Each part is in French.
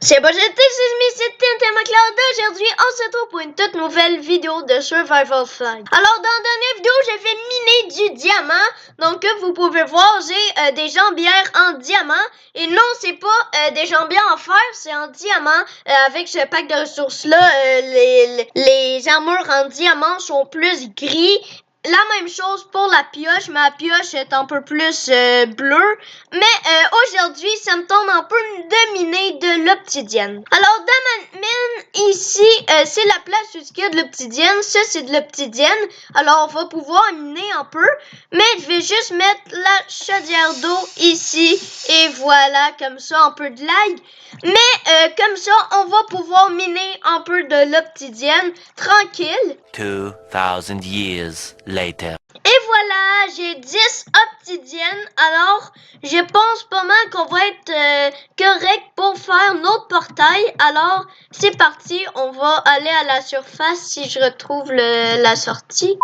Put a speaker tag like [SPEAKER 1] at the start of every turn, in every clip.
[SPEAKER 1] C'est pas jeté, c'est Tintin McCloud. Aujourd'hui, on se retrouve pour une toute nouvelle vidéo de Survival Flight. Alors, dans la dernière vidéo, j'ai fait miner du diamant. Donc, vous pouvez voir, j'ai des jambières en diamant. Et non, c'est pas des jambières en fer, c'est en diamant. Avec ce pack de ressources-là, les armures en diamant sont plus gris. La même chose pour la pioche, mais la pioche est un peu plus bleue. Mais aujourd'hui, ça me tombe un peu de miner de l'obsidienne. Alors, dans ma mine, ici, c'est la place où il y a de l'obsidienne. Ça, c'est de l'obsidienne. Alors, on va pouvoir miner un peu. Mais je vais juste mettre la chaudière d'eau ici. Et voilà, comme ça, un peu de lag. Mais comme ça, on va pouvoir miner un peu de l'obsidienne tranquille.
[SPEAKER 2] 2000 years later.
[SPEAKER 1] Et voilà, j'ai 10 obsidiennes. Alors, je pense pas mal qu'on va être correct pour faire notre portail. Alors, c'est parti. On va aller à la surface si je retrouve la sortie.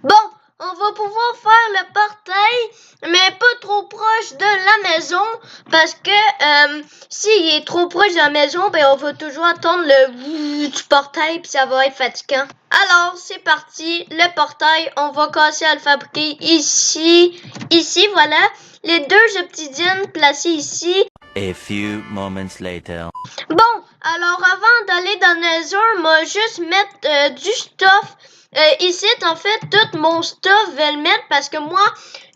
[SPEAKER 1] Bon, on va pouvoir faire le portail, mais pas trop proche de la maison, parce que s'il est trop proche de la maison, ben on va toujours attendre le du portail, puis ça va être fatigant. Alors, c'est parti, le portail, on va commencer à le fabriquer ici, voilà, les deux obsidiennes placées ici.
[SPEAKER 2] A few moments later.
[SPEAKER 1] Bon, alors avant d'aller dans le Nether, moi juste mettre du stuff. Ici, en fait, tout mon stuff, je vais le mettre parce que moi,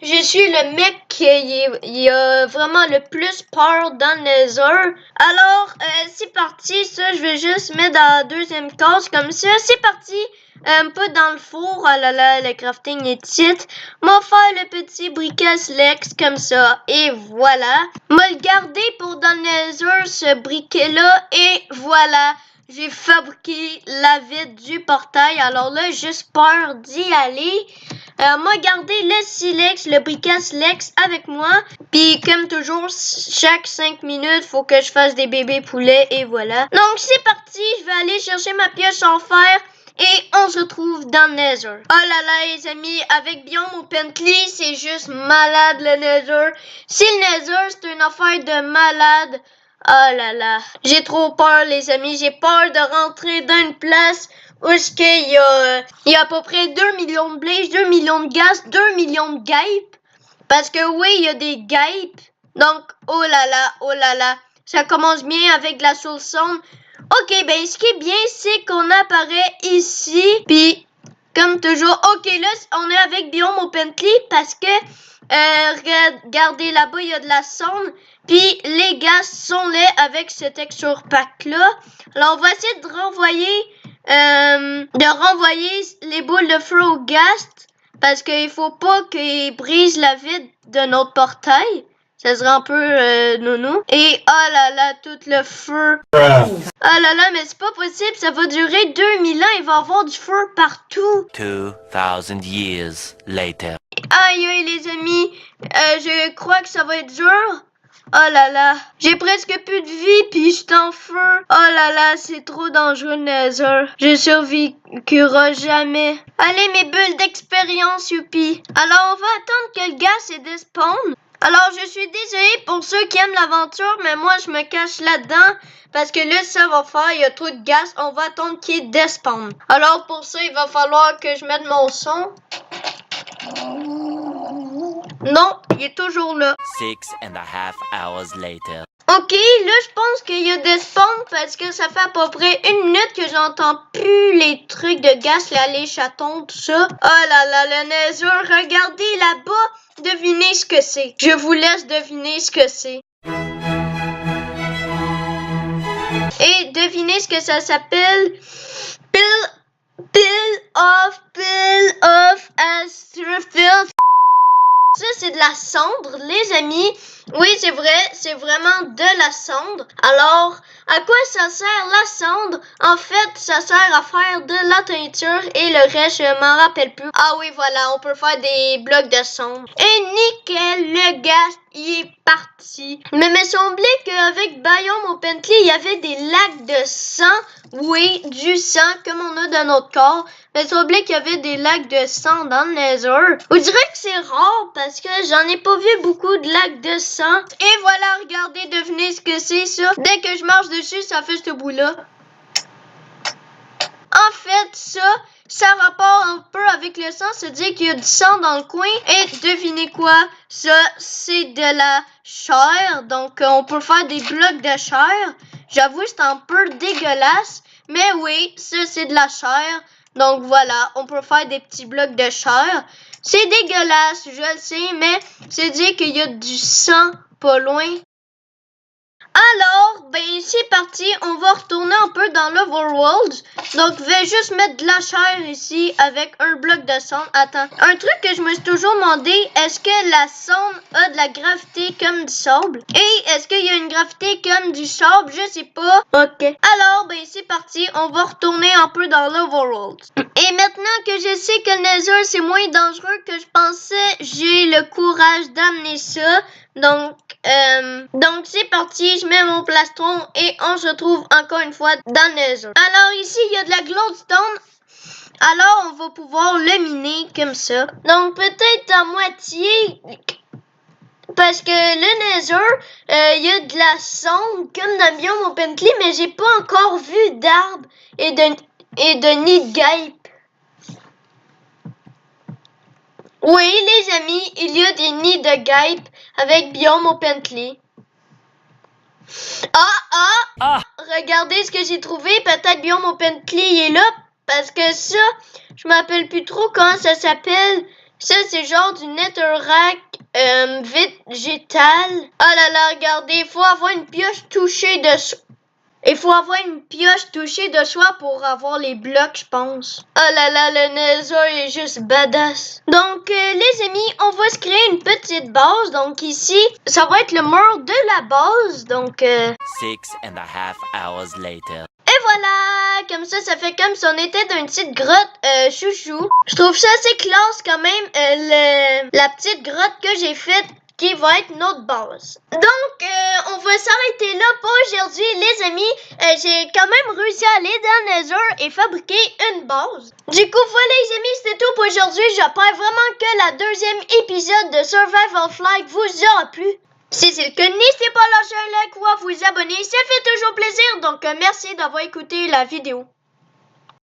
[SPEAKER 1] je suis le mec qui a vraiment le plus peur dans le Nether. Alors, c'est parti. Ça, je vais juste mettre dans la deuxième case comme ça. C'est parti. Un peu dans le four. Oh là là, le crafting est titre. Moi, faire le petit briquet Lex comme ça. Et voilà. Moi, le garder pour dans le Nether, ce briquet-là. Et voilà. J'ai fabriqué la vitre du portail. Alors là, juste peur d'y aller. Moi, garder le silex, le briquet Lex avec moi. Puis, comme toujours, chaque 5 minutes, faut que je fasse des bébés poulets. Et voilà. Donc, c'est parti. Je vais aller chercher ma pioche en fer. Et on se retrouve dans le Nether. Oh là là, les amis, avec Biome ou Pently, c'est juste malade le Nether. Si le Nether, c'est une affaire de malade. Oh là là, j'ai trop peur, les amis. J'ai peur de rentrer dans une place où est-ce qu'il y a à peu près 2 millions de blaze, 2 millions de gaz, 2 millions de guêpes. Parce que oui, il y a des guêpes. Donc, oh là là, ça commence bien avec la soul sound. Ok, ben ce qui est bien, c'est qu'on apparaît ici, puis comme toujours, ok, là, on est avec Biome au Pently parce que, regardez là-bas, il y a de la sonde, puis les gaz sont là avec ce texture pack-là. Alors, on va essayer de renvoyer les boules de feu au ghast, parce qu'il faut pas qu'ils brisent la vitre de notre portail. Ça serait un peu nounou. Et oh là là, tout le feu. Oh là là, mais c'est pas possible. Ça va durer 2000 ans. Il va y avoir du feu partout.
[SPEAKER 2] 2000 years later.
[SPEAKER 1] Aïe aïe les amis. Je crois que ça va être dur. Oh là là. J'ai presque plus de vie puis je suis en feu. Oh là là, c'est trop dangereux Nether. Je survivrai jamais. Allez mes bulles d'expérience, youpi. Alors on va attendre que le gaz se despawn. Alors, je suis désolée pour ceux qui aiment l'aventure, mais moi, je me cache là-dedans parce que là, ça va faire, il y a trop de gaz. On va attendre qu'il despawn. Alors, pour ça, il va falloir que je mette mon son. Non, il est toujours là.
[SPEAKER 2] 6.5 hours later.
[SPEAKER 1] Ok, là, je pense qu'il y a despawn parce que ça fait à peu près 1 minute que j'entends plus les trucs de gaz, là, les chatons, tout ça. Oh là là, le Nether, regardez là-bas. Devinez ce que c'est. Je vous laisse deviner ce que c'est. Et devinez ce que ça s'appelle. Pile of astrophil. Ça, c'est de la cendre, les amis. Oui, c'est vrai, c'est vraiment de la cendre. Alors, à quoi ça sert la cendre? En fait, ça sert à faire de la teinture et le reste, je m'en rappelle plus. Ah oui, voilà, on peut faire des blocs de cendre. Et nickel, le gaz, il est parti. Mais il me semblait qu'avec Biome Openly, il y avait des lacs de sang. Oui, du sang, comme on a dans notre corps. Mais il me semblait qu'il y avait des lacs de sang dans le Nether. On dirait que c'est rare parce que j'en ai pas vu beaucoup de lacs de sang. Et voilà, regardez, devinez ce que c'est ça. Dès que je marche dessus, ça fait ce bout-là. En fait, ça rapporte un peu avec le sang, c'est-à-dire qu'il y a du sang dans le coin. Et devinez quoi? Ça, c'est de la chair. Donc, on peut faire des blocs de chair. J'avoue, c'est un peu dégueulasse. Mais oui, ça, c'est de la chair. Donc, voilà, on peut faire des petits blocs de chair. C'est dégueulasse, je le sais, mais c'est dire qu'il y a du sang pas loin. Alors, ben c'est parti, on va retourner un peu dans l'Overworld. Donc, je vais juste mettre de la chair ici avec un bloc de cendre. Attends, un truc que je me suis toujours demandé, est-ce que la cendre a de la gravité comme du sable? Et est-ce qu'il y a une gravité comme du sable? Je sais pas. Ok. Alors, ben c'est parti, on va retourner un peu dans l'Overworld. Et maintenant que je sais que le Nether c'est moins dangereux que je pensais, j'ai le courage d'amener ça. Donc c'est parti, je mets mon plastron et on se retrouve encore une fois dans le Nether. Alors ici, il y a de la glowstone. Alors on va pouvoir le miner comme ça. Donc peut-être à moitié, parce que le Nether, il y a de la cendre comme dans Biome Openly, mais j'ai pas encore vu d'arbres et de nid de guêpes. Oui, les amis, il y a des nids de guêpes avec Biome Openly. Ah! Regardez ce que j'ai trouvé. Peut-être Biome Openly est là. Parce que ça, je m'appelle plus trop comment ça s'appelle. Ça, c'est genre du netherrack végétal. Oh là là, regardez, il faut avoir une pioche touchée de... Il faut avoir une pioche touchée de soi pour avoir les blocs, je pense. Oh là là, le Nether est juste badass. Donc, les amis, on va se créer une petite base. Donc ici, ça va être le mur de la base. Donc,
[SPEAKER 2] 6.5 hours later.
[SPEAKER 1] Et voilà, comme ça fait comme si on était dans une petite grotte chouchou. Je trouve ça assez classe quand même, la petite grotte que j'ai faite, qui va être notre base. Donc, on va s'arrêter là pour aujourd'hui, les amis. J'ai quand même réussi à aller dans le Nether et fabriquer une base. Du coup, voilà les amis, c'était tout pour aujourd'hui. J'espère vraiment que la deuxième épisode de Survival Flight vous aura plu. Si c'est le cas, n'hésitez pas à lâcher un like ou à vous abonner, ça fait toujours plaisir. Donc, merci d'avoir écouté la vidéo.